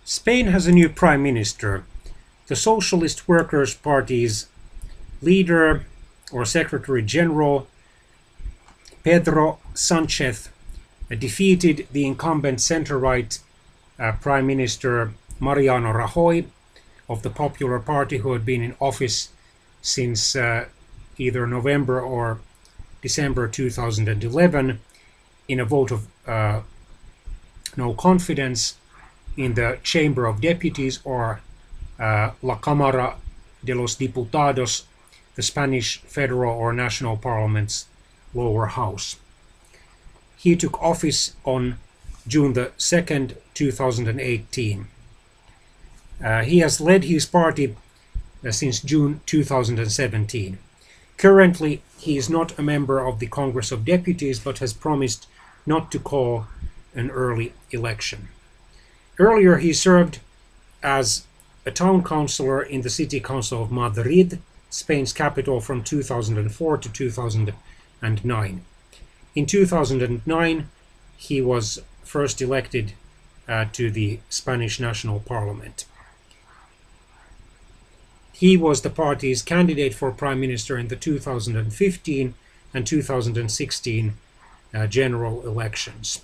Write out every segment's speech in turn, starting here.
Spain has a new prime minister. The Socialist Workers' Party's leader or Secretary General, Pedro Sánchez, defeated the incumbent center-right Prime Minister Mariano Rajoy of the Popular Party, who had been in office since either November or December 2011, in a vote of no confidence in the Chamber of Deputies, or La Cámara de los Diputados, the Spanish federal or national parliament's lower house. He took office on June the 2nd, 2018. He has led his party since June 2017. Currently, he is not a member of the Congress of Deputies, but has promised not to call an early election. Earlier, he served as a town councillor in the City Council of Madrid, Spain's capital, from 2004 to 2009. In 2009, he was first elected to the Spanish National Parliament. He was the party's candidate for Prime Minister in the 2015 and 2016 general elections.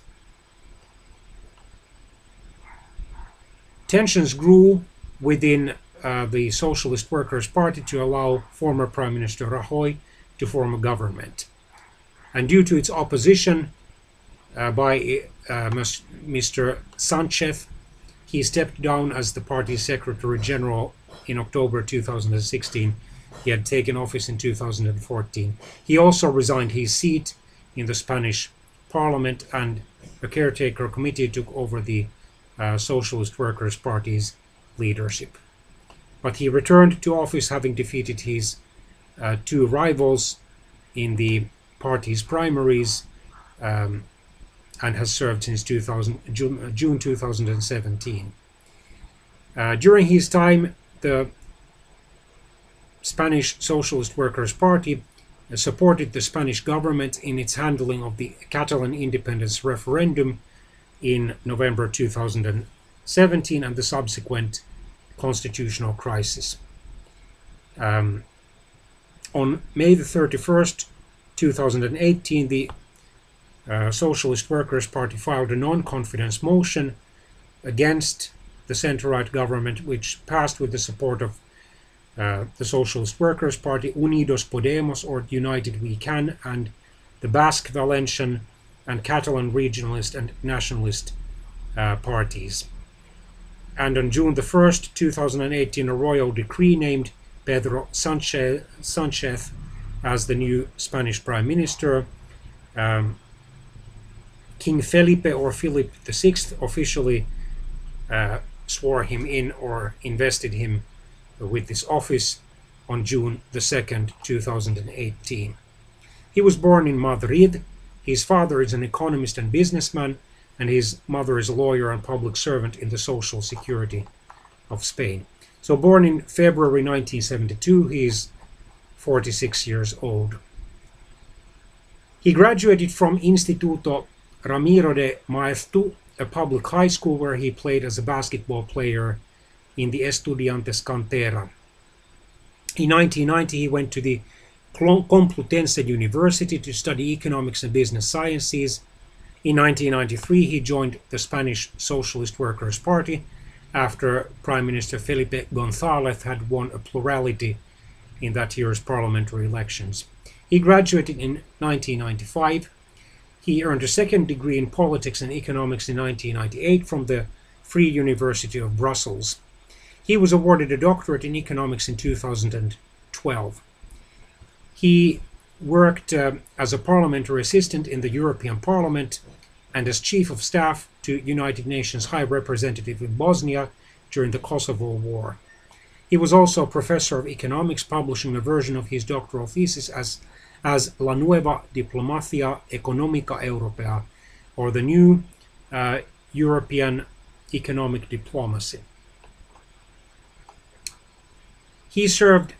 Tensions grew within the Socialist Workers' Party to allow former Prime Minister Rajoy to form a government. And due to its opposition by Mr. Sánchez, he stepped down as the party's Secretary General in October 2016. He had taken office in 2014. He also resigned his seat in the Spanish Parliament, and a caretaker committee took over the Socialist Workers' Party's leadership. But he returned to office, having defeated his two rivals in the party's primaries, and has served since June 2017. During his time, the Spanish Socialist Workers' Party supported the Spanish government in its handling of the Catalan independence referendum in November 2017 and the subsequent constitutional crisis. On May the 31st, 2018, the Socialist Workers' Party filed a non-confidence motion against the centre-right government, which passed with the support of the Socialist Workers' Party, Unidos Podemos, or United We Can, and the Basque, Valencian, and Catalan regionalist and nationalist parties. And on June the 1st, 2018, a royal decree named Pedro Sánchez as the new Spanish Prime Minister. King Felipe, or Philip VI, officially swore him in or invested him with this office on June the 2nd, 2018. He was born in Madrid. His father is an economist and businessman, and his mother is a lawyer and public servant in the Social Security of Spain. So born in February 1972, he is 46 years old. He graduated from Instituto Ramiro de Maeztu, a public high school where he played as a basketball player in the Estudiantes Cantera. In 1990, he went to the Complutense University to study economics and business sciences. In 1993, he joined the Spanish Socialist Workers' Party after Prime Minister Felipe González had won a plurality in that year's parliamentary elections. He graduated in 1995. He earned a second degree in politics and economics in 1998 from the Free University of Brussels. He was awarded a doctorate in economics in 2012. He worked as a parliamentary assistant in the European Parliament and as chief of staff to United Nations High Representative in Bosnia during the Kosovo War. He was also a professor of economics, publishing a version of his doctoral thesis as La Nueva Diplomacia Económica Europea, or the new European economic diplomacy. He served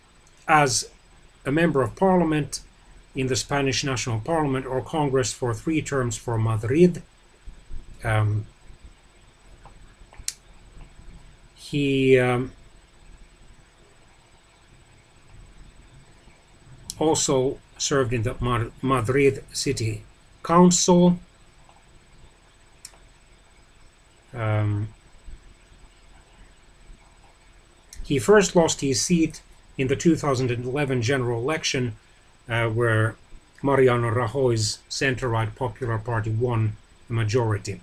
as a member of parliament in the Spanish National Parliament or Congress for 3 terms for Madrid. He also served in the Madrid City Council. He first lost his seat in the 2011 general election, where Mariano Rajoy's center-right Popular Party won the majority.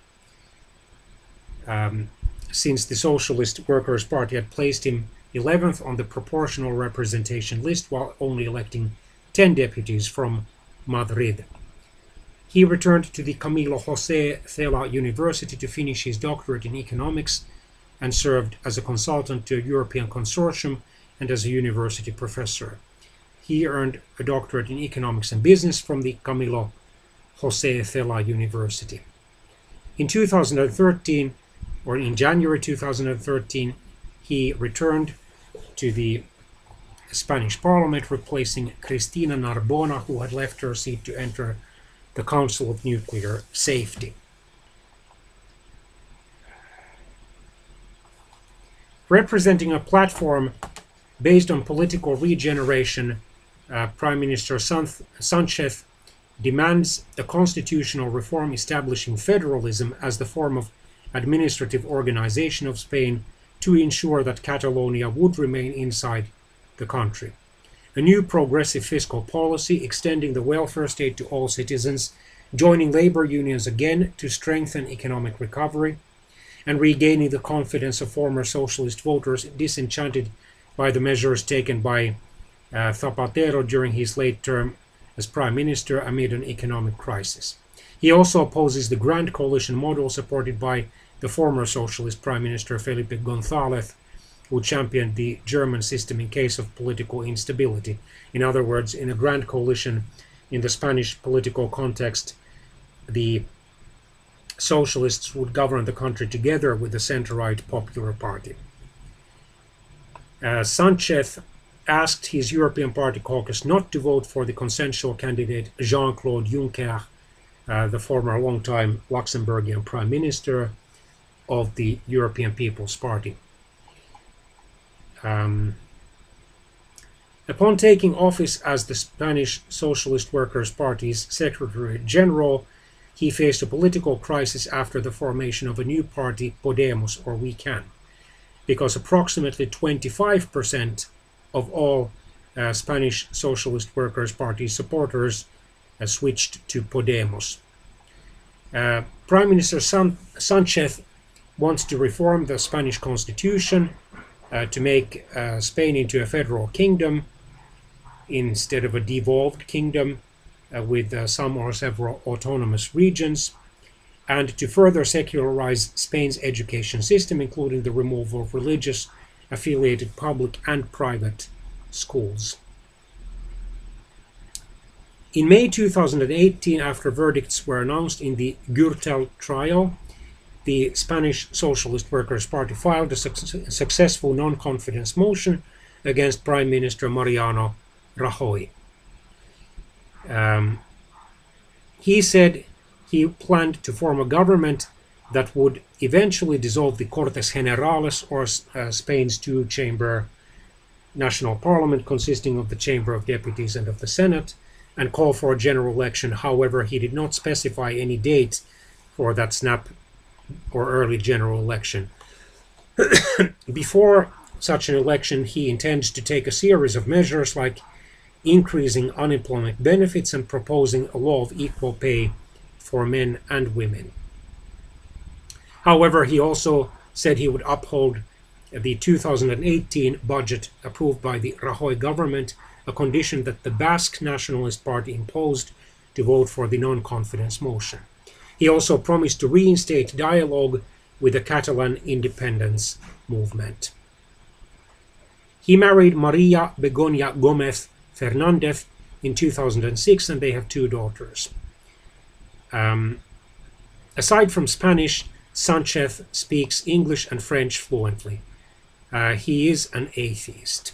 Since the Socialist Workers' Party had placed him 11th on the proportional representation list while only electing 10 deputies from Madrid. He returned to the Camilo José Cela University to finish his doctorate in economics and served as a consultant to a European consortium and as a university professor. He earned a doctorate in economics and business from the Camilo José Cela University. In 2013, or in January 2013, he returned to the Spanish Parliament, replacing Cristina Narbona, who had left her seat to enter the Council of Nuclear Safety. Representing a platform based on political regeneration, Prime Minister Sánchez demands a constitutional reform establishing federalism as the form of administrative organization of Spain to ensure that Catalonia would remain inside the country. A new progressive fiscal policy extending the welfare state to all citizens, joining labor unions again to strengthen economic recovery, and regaining the confidence of former socialist voters disenchanted by the measures taken by Zapatero during his late term as prime minister amid an economic crisis. He also opposes the grand coalition model supported by the former socialist prime minister Felipe González, who championed the German system in case of political instability. In other words, in a grand coalition in the Spanish political context, the socialists would govern the country together with the center-right Popular Party. Sánchez asked his European Party caucus not to vote for the consensual candidate Jean-Claude Juncker, the former long-time Luxembourgian prime minister of the European People's Party. Upon taking office as the Spanish Socialist Workers' Party's Secretary General, he faced a political crisis after the formation of a new party, Podemos, or We Can, because approximately 25% of all Spanish Socialist Workers' Party supporters switched to Podemos. Prime Minister Sánchez wants to reform the Spanish constitution to make Spain into a federal kingdom instead of a devolved kingdom with some or several autonomous regions, and to further secularize Spain's education system, including the removal of religious affiliated public and private schools. In May 2018, after verdicts were announced in the Gürtel trial, the Spanish Socialist Workers' Party filed a successful non-confidence motion against Prime Minister Mariano Rajoy. He said he planned to form a government that would eventually dissolve the Cortes Generales, or Spain's two-chamber national parliament consisting of the Chamber of Deputies and of the Senate, and call for a general election. However, he did not specify any date for that snap or early general election. Before such an election, he intends to take a series of measures like increasing unemployment benefits and proposing a law of equal pay for men and women. However, he also said he would uphold the 2018 budget approved by the Rajoy government, a condition that the Basque Nationalist Party imposed to vote for the non-confidence motion. He also promised to reinstate dialogue with the Catalan independence movement. He married Maria Begoña Gómez Fernández in 2006, and they have two daughters. Aside from Spanish, Sánchez speaks English and French fluently. He is an atheist.